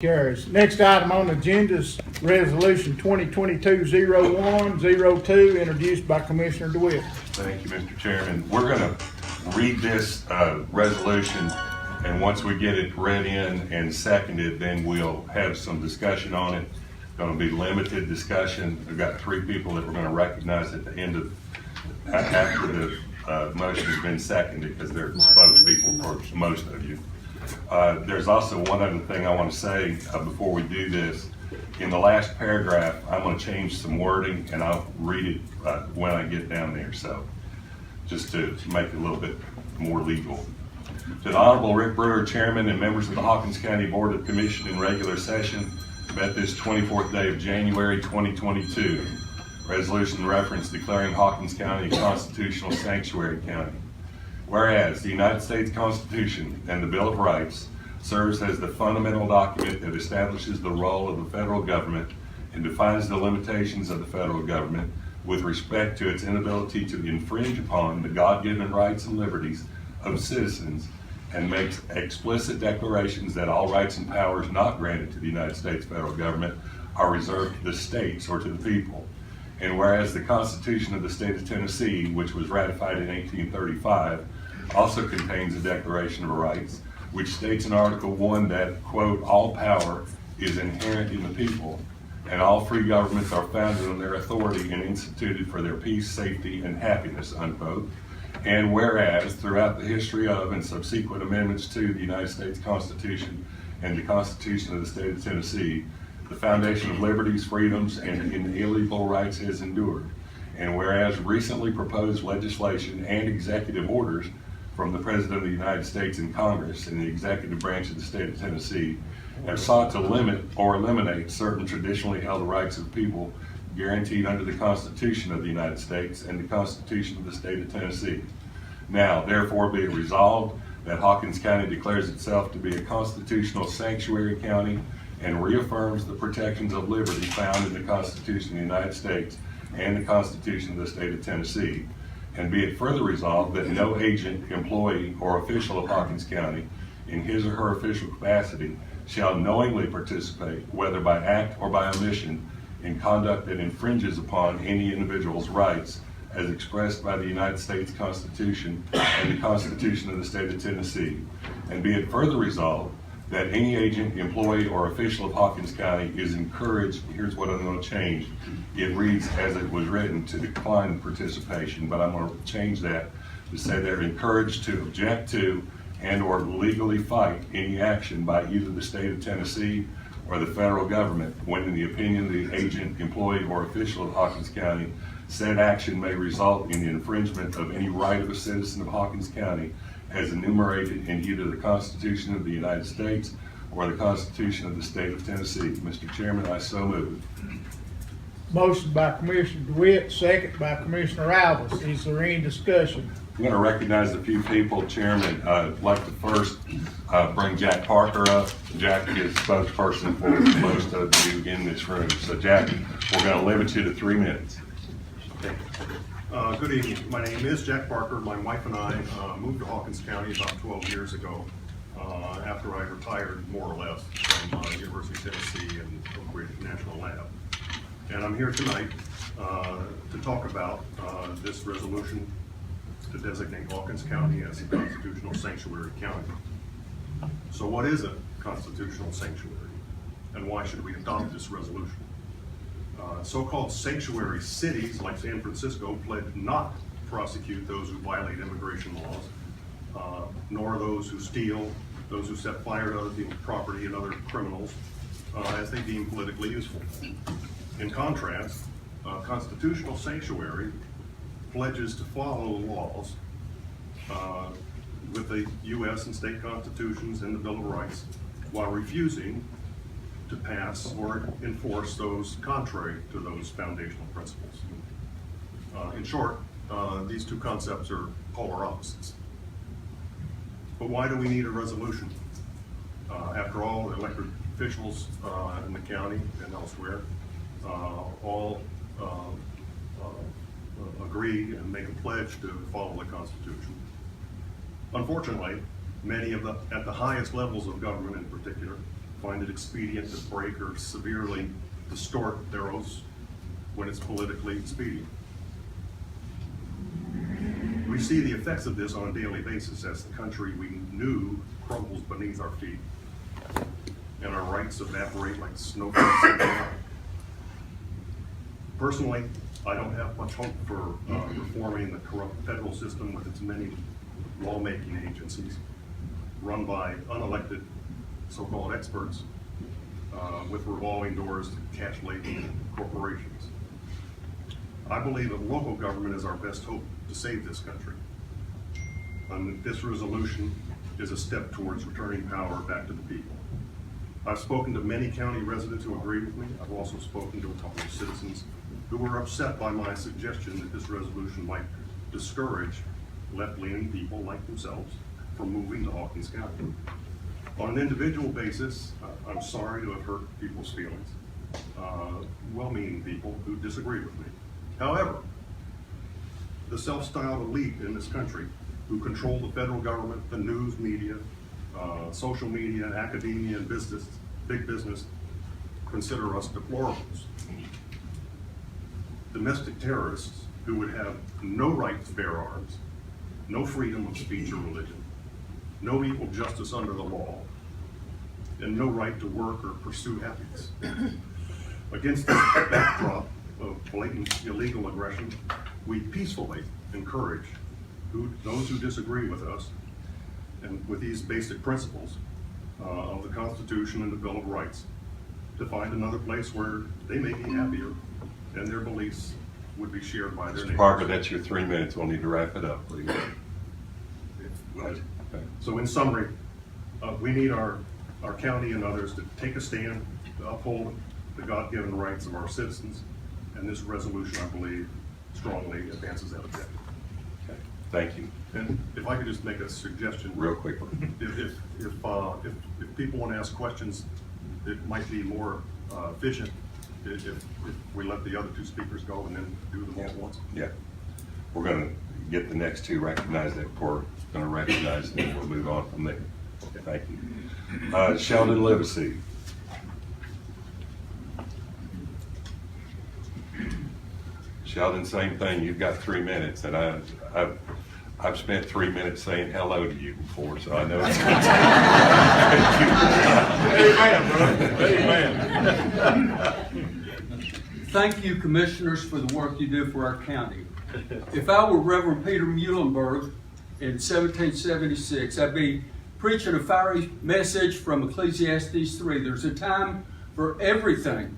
Carries. Next item on the agenda is Resolution 2022-0102, introduced by Commissioner DeWitt. Thank you, Mr. Chairman. We're going to read this resolution, and once we get it read in and seconded, then we'll have some discussion on it. Going to be limited discussion. We've got 3 people that we're going to recognize at the end of, after the motion has been seconded, because they're spokespeople for most of you. There's also one other thing I want to say before we do this. In the last paragraph, I'm going to change some wording, and I'll read it when I get down there. So, just to make it a little bit more legal. To the Honorable Rick Brewer, Chairman, and members of the Hawkins County Board of Commission in regular session, met this 24th day of January 2022. Resolution reference declaring Hawkins County a constitutional sanctuary county. Whereas the United States Constitution and the Bill of Rights serves as the fundamental document that establishes the role of the federal government and defines the limitations of the federal government with respect to its inability to infringe upon the God-given rights and liberties of citizens, and makes explicit declarations that all rights and powers not granted to the United States federal government are reserved to the states or to the people. And whereas the Constitution of the state of Tennessee, which was ratified in 1835, also contains a Declaration of Rights, which states in Article 1 that, quote, all power is inherent in the people, and all free governments are founded on their authority and instituted for their peace, safety, and happiness, unquote. And whereas throughout the history of and subsequent amendments to the United States Constitution and the Constitution of the state of Tennessee, the foundation of liberties, freedoms, and inalienable rights has endured. And whereas recently proposed legislation and executive orders from the President of the United States and Congress and the executive branch of the state of Tennessee have sought to limit or eliminate certain traditionally held rights of people guaranteed under the Constitution of the United States and the Constitution of the state of Tennessee. Now, therefore, be it resolved that Hawkins County declares itself to be a constitutional sanctuary county and reaffirms the protections of liberty found in the Constitution of the United States and the Constitution of the state of Tennessee. And be it further resolved that no agent, employee, or official of Hawkins County in his or her official capacity shall knowingly participate, whether by act or by omission, in conduct that infringes upon any individual's rights as expressed by the United States Constitution and the Constitution of the state of Tennessee. And be it further resolved that any agent, employee, or official of Hawkins County is encouraged, here's what I'm going to change. It reads as it was written, to decline participation, but I'm going to change that to say they're encouraged to object to and or legally fight any action by either the state of Tennessee or the federal government when, in the opinion of the agent, employee, or official of Hawkins County, said action may result in the infringement of any right of a citizen of Hawkins County as enumerated in either the Constitution of the United States or the Constitution of the state of Tennessee. Mr. Chairman, I so move. Motion by Commissioner DeWitt, second by Commissioner Alvis. Is there any discussion? I'm going to recognize a few people, Chairman. I'd like to first bring Jack Parker up. Jack is spokesperson for most of you in this room. So Jack, we're going to limit you to 3 minutes. Good evening. My name is Jack Parker. My wife and I moved to Hawkins County about 12 years ago after I retired, more or less, from University of Tennessee and Oak Ridge National Lab. And I'm here tonight to talk about this resolution to designate Hawkins County as a constitutional sanctuary county. So what is a constitutional sanctuary, and why should we adopt this resolution? So-called sanctuary cities like San Francisco pledge not to prosecute those who violate immigration laws, nor those who steal, those who set fire to other people's property and other criminals, as they deem politically useful. In contrast, a constitutional sanctuary pledges to follow laws with the U.S. and state constitutions and the Bill of Rights, while refusing to pass or enforce those contrary to those foundational principles. In short, these two concepts are polar opposites. But why do we need a resolution? After all, elected officials in the county and elsewhere all agree and make a pledge to follow the Constitution. Unfortunately, many of at the highest levels of government in particular, find it expedient to break or severely distort their oaths when it's politically expedient. We see the effects of this on a daily basis as the country we knew crumbles beneath our feet, and our rights evaporate like snowflakes in the night. Personally, I don't have much hope for reforming the corrupt federal system with its many lawmaking agencies run by unelected so-called experts with revolving doors to cash-laden corporations. I believe that local government is our best hope to save this country. And this resolution is a step towards returning power back to the people. I've spoken to many county residents who agree with me. I've also spoken to a couple of citizens who were upset by my suggestion that this resolution might discourage left-leaning people like themselves from moving to Hawkins County. On an individual basis, I'm sorry to have hurt people's feelings, well-meaning people who disagree with me. However, the self-styled elite in this country who control the federal government, the news media, social media, academia, and business, big business, consider us deplorables. Domestic terrorists who would have no right to bear arms, no freedom of speech or religion, no equal justice under the law, and no right to work or pursue happiness. Against this backdrop of blatant illegal aggression, we peacefully encourage those who disagree with us and with these basic principles of the Constitution and the Bill of Rights to find another place where they may be happier and their beliefs would be shared by their neighbors. Parker, that's your 3 minutes. We'll need to wrap it up, please. So in summary, we need our county and others to take a stand to uphold the God-given rights of our citizens, and this resolution, I believe, strongly advances that objective. Okay. Thank you. And if I could just make a suggestion. Real quickly. If people want to ask questions, it might be more efficient if we let the other two speakers go and then do them all at once. Yeah. We're going to get the next two recognized. That we're going to recognize, and then we'll move on from there. Okay. Thank you. Sheldon Livesey. Sheldon, same thing. You've got 3 minutes, and I've spent 3 minutes saying hello to you before, so I know it's Amen, brother. Amen. Thank you, commissioners, for the work you do for our county. If I were Reverend Peter Muhlenberg in 1776, I'd be preaching a fiery message from Ecclesiastes 3. There's a time for everything.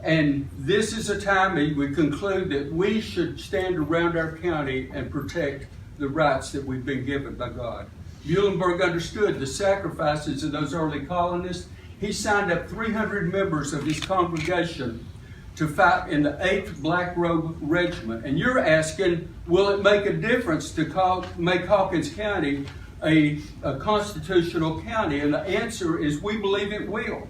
And this is a time we conclude that we should stand around our county and protect the rights that we've been given by God. Muhlenberg understood the sacrifices of those early colonists. He signed up 300 members of his congregation to fight in the 8th Black Robe Regiment. And you're asking, will it make a difference to make Hawkins County a constitutional county? And the answer is we believe it will.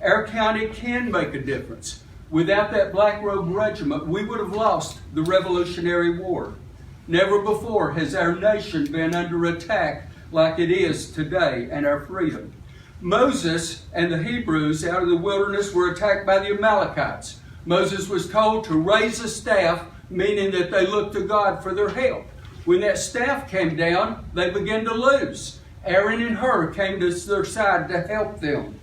Our county can make a difference. Without that Black Robe Regiment, we would have lost the Revolutionary War. Never before has our nation been under attack like it is today, and our freedom. Moses and the Hebrews out of the wilderness were attacked by the Amalekites. Moses was told to raise a staff, meaning that they looked to God for their help. When that staff came down, they began to lose. Aaron and Hur came to their side to help them.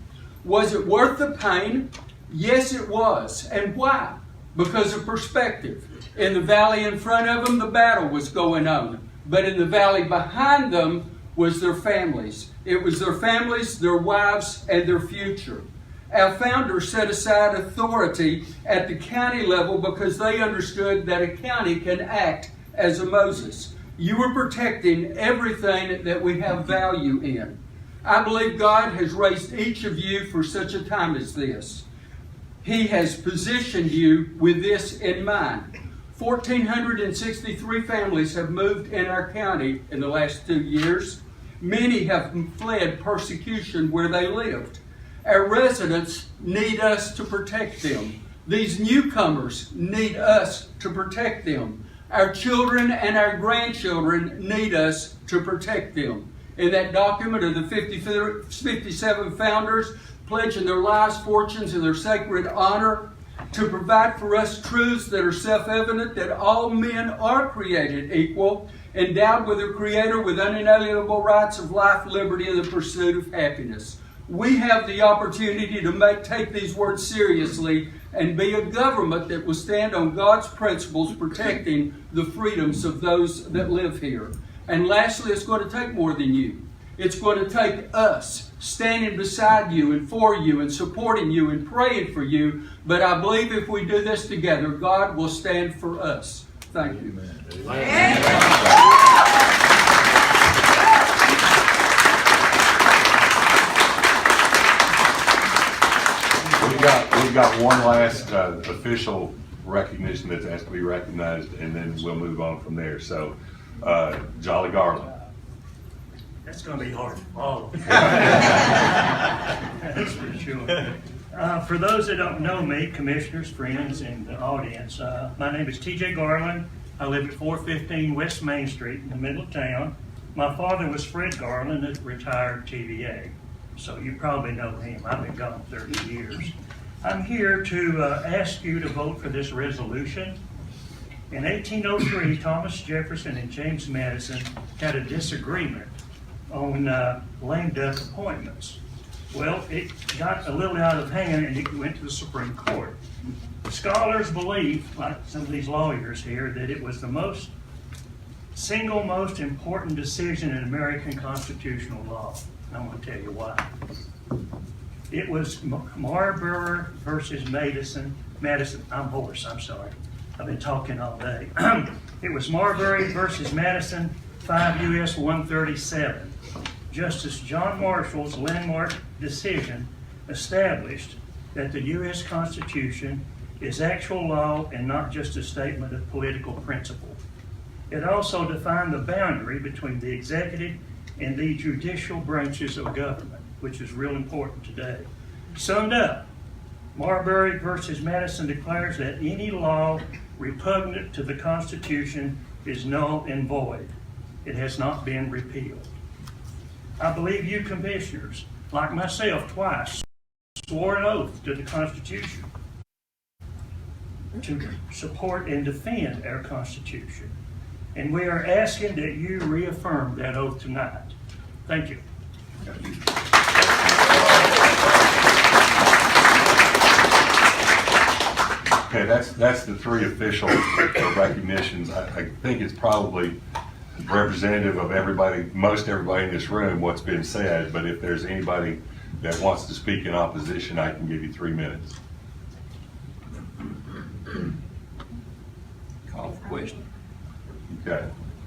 Was it worth the pain? Yes, it was. And why? Because of perspective. In the valley in front of them, the battle was going on. But in the valley behind them was their families. It was their families, their wives, and their future. Our founders set aside authority at the county level because they understood that a county can act as a Moses. You are protecting everything that we have value in. I believe God has raised each of you for such a time as this. He has positioned you with this in mind. 1,463 families have moved in our county in the last 2 years. Many have fled persecution where they lived. Our residents need us to protect them. These newcomers need us to protect them. Our children and our grandchildren need us to protect them. In that document of the 57 founders, pledging their lives, fortunes, and their sacred honor to provide for us truths that are self-evident, that all men are created equal, endowed with their Creator with unalienable rights of life, liberty, and the pursuit of happiness. We have the opportunity to take these words seriously and be a government that will stand on God's principles, protecting the freedoms of those that live here. And lastly, it's going to take more than you. It's going to take us standing beside you and for you and supporting you and praying for you. But I believe if we do this together, God will stand for us. Thank you. We've got one last official recognition that has to be recognized, and then we'll move on from there. So, Jolly Garland. That's going to be hard to follow. That's for sure. For those that don't know me, commissioners, friends, and the audience, my name is T.J. Garland. I live at 415 West Main Street in the middle of town. My father was Fred Garland, a retired TVA. So you probably know him. I've been gone 30 years. I'm here to ask you to vote for this resolution. In 1803, Thomas Jefferson and James Madison had a disagreement on lame duck appointments. Well, it got a little out of hand and it went to the Supreme Court. Scholars believe, like some of these lawyers here, that it was the single most important decision in American constitutional law. I'm going to tell you why. It was Marbury versus Madison. I'm hoarse, I'm sorry. I've been talking all day. It was Marbury versus Madison, 5 U.S. 137. Justice John Marshall's landmark decision established that the U.S. Constitution is actual law and not just a statement of political principle. It also defined the boundary between the executive and the judicial branches of government, which is real important today. Summed up, Marbury versus Madison declares that any law repugnant to the Constitution is null and void. It has not been repealed. I believe you commissioners, like myself twice, swore an oath to the Constitution to support and defend our Constitution. And we are asking that you reaffirm that oath tonight. Thank you. Okay, that's the three official recognitions. I think it's probably representative of everybody, most everybody in this room, what's been said, but if there's anybody that wants to speak in opposition, I can give you 3 minutes. Call for question. Okay.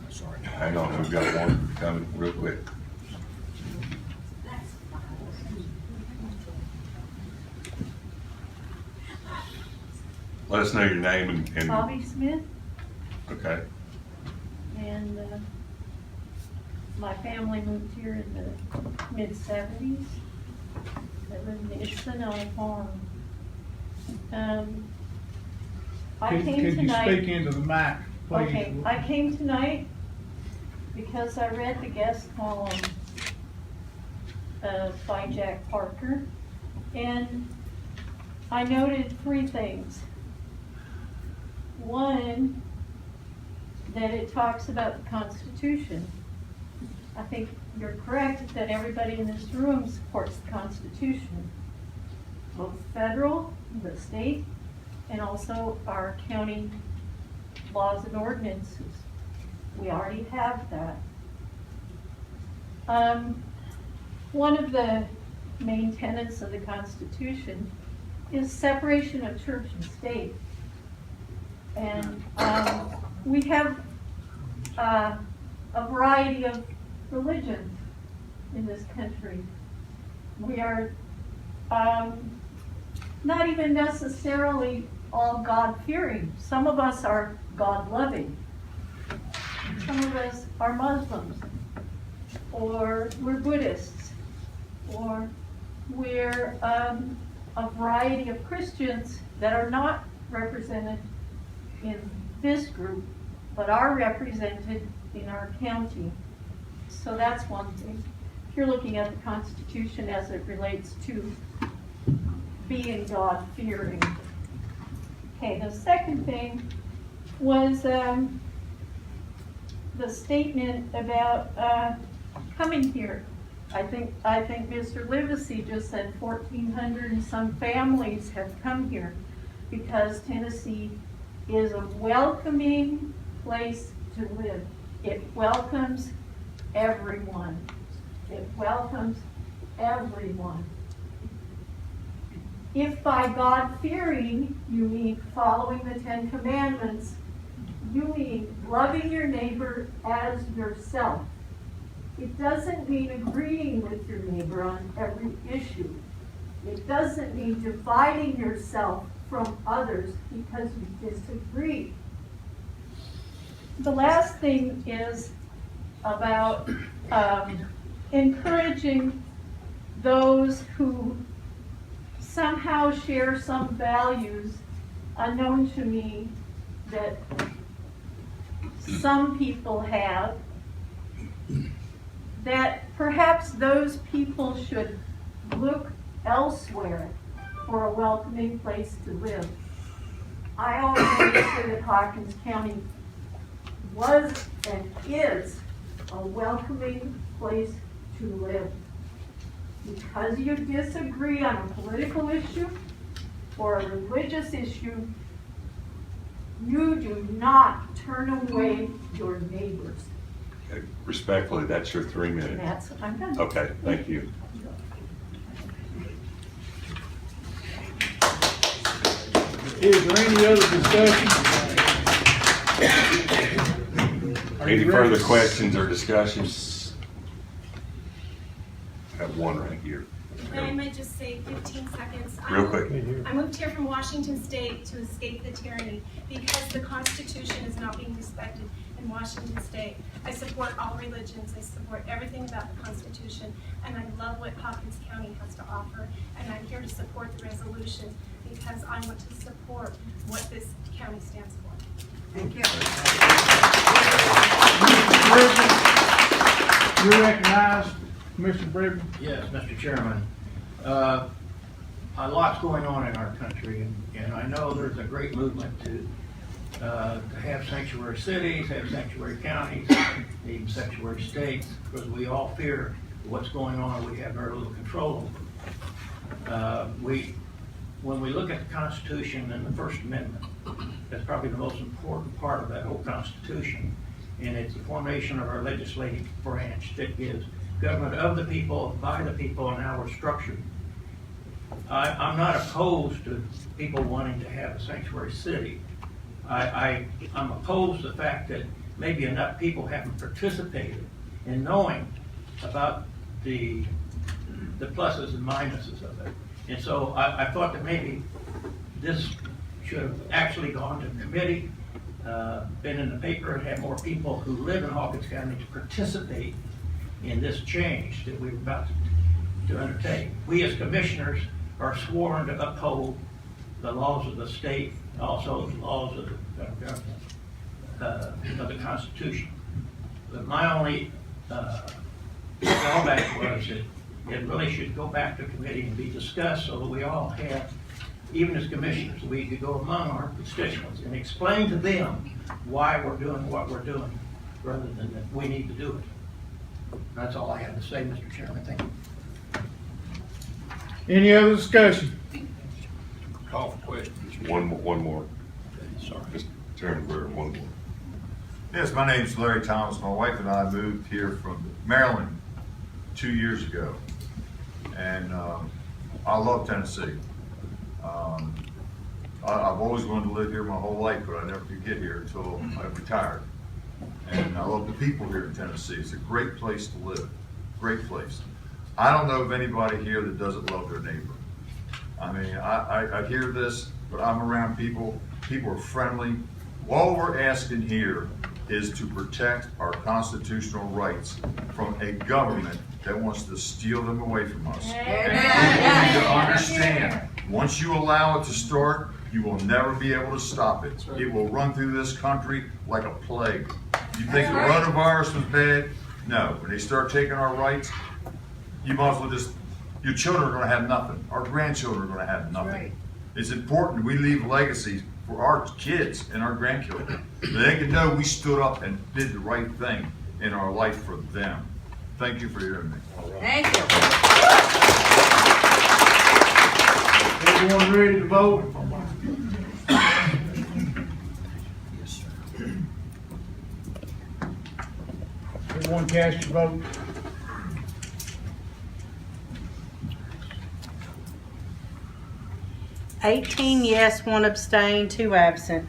Sorry. Hang on, we've got one coming real quick. Let us know your name and Bobby Smith, okay. and my family moved here in the mid-70s. They lived in Ishton on a farm. I Could came you tonight. speak into the mic, please? Okay, I came tonight because I read the guest column by Jack Parker, and I noted 3 things. One, that it talks about the Constitution. I think you're correct that everybody in this room supports the Constitution, both federal, the state, and also our county laws and ordinances. We already have that. One of the main tenets of the Constitution is separation of church and state. And we have a variety of religions in this country. We are not even necessarily all God-fearing. Some of us are God-loving. Some of us are Muslims, or we're Buddhists, or we're a variety of Christians that are not represented in this group, but are represented in our county. So that's one thing. If you're looking at the Constitution as it relates to being God-fearing. Okay, the second thing was the statement about coming here. I think Mr. Livesey just said 1,400 and some families have come here because Tennessee is a welcoming place to live. It welcomes everyone. It welcomes everyone. If by God-fearing you mean following the 10 Commandments, you mean loving your neighbor as yourself. It doesn't mean agreeing with your neighbor on every issue. It doesn't mean dividing yourself from others because you disagree. The last thing is about encouraging those who somehow share some values unknown to me that some people have, that perhaps those people should look elsewhere for a welcoming place to live. I always understood that Hawkins County was and is a welcoming place to live. Because you disagree on a political issue or a religious issue, you do not turn away your neighbors. Respectfully, that's your 3 minutes. I'm done. Okay, thank you. Is there any other discussion? Are Any you further ready? questions or discussions? I have one right here. I might just say 15 seconds. Real quick. I moved here from Washington State to escape the tyranny because the Constitution is not being respected in Washington State. I support all religions. I support everything about the Constitution, and I love what Hawkins County has to offer. And I'm here to support the resolution because I want to support what this county stands for. Thank you. You recognize Commissioner Bridgman? Yes, Mr. Chairman. A lot's going on in our country, and I know there's a great movement to have sanctuary cities, have sanctuary counties, even sanctuary states, because we all fear what's going on. We have very little control over. When we look at the Constitution and the First Amendment, that's probably the most important part of that whole Constitution, and it's the formation of our legislative branch that gives government of the people, by the people, and how we're structured. I'm not opposed to people wanting to have a sanctuary city. I'm opposed to the fact that maybe enough people haven't participated in knowing about the pluses and minuses of it. And so I thought that maybe this should have actually gone to committee, been in the paper, and had more people who live in Hawkins County to participate in this change that we're about to undertake. We as commissioners are sworn to uphold the laws of the state, also the laws of the federal government, of the Constitution. But my only drawback was that it really should go back to committee and be discussed so that we all have, even as commissioners, we could go among our constituents and explain to them why we're doing what we're doing, rather than that we need to do it. That's all I have to say, Mr. Chairman. Thank you. Any other discussion? Call for questions. One more. Sorry. Mr. Chairman, one more. Yes, my name is Larry Thomas. My wife and I moved here from Maryland 2 years ago. And I love Tennessee. I've always wanted to live here my whole life, but I never could get here until I retired. And I love the people here in Tennessee. It's a great place to live, great place. I don't know of anybody here that doesn't love their neighbor. I mean, I hear this, but I'm around people are friendly. All we're asking here is to protect our constitutional rights from a government that wants to steal them away from us. And you need to understand, once you allow it to start, you will never be able to stop it. It will run through this country like a plague. You think coronavirus was bad? No. When they start taking our rights, you might as well just your children are gonna have nothing. Our grandchildren are gonna have nothing. right. It's important we leave legacies for our kids and our grandchildren. That they can know we stood up and did the right thing in our life for them. Thank you for hearing me. Thank you. Everyone ready to vote? Everyone cast your vote. $18 yes, 1 abstain, 2 absent.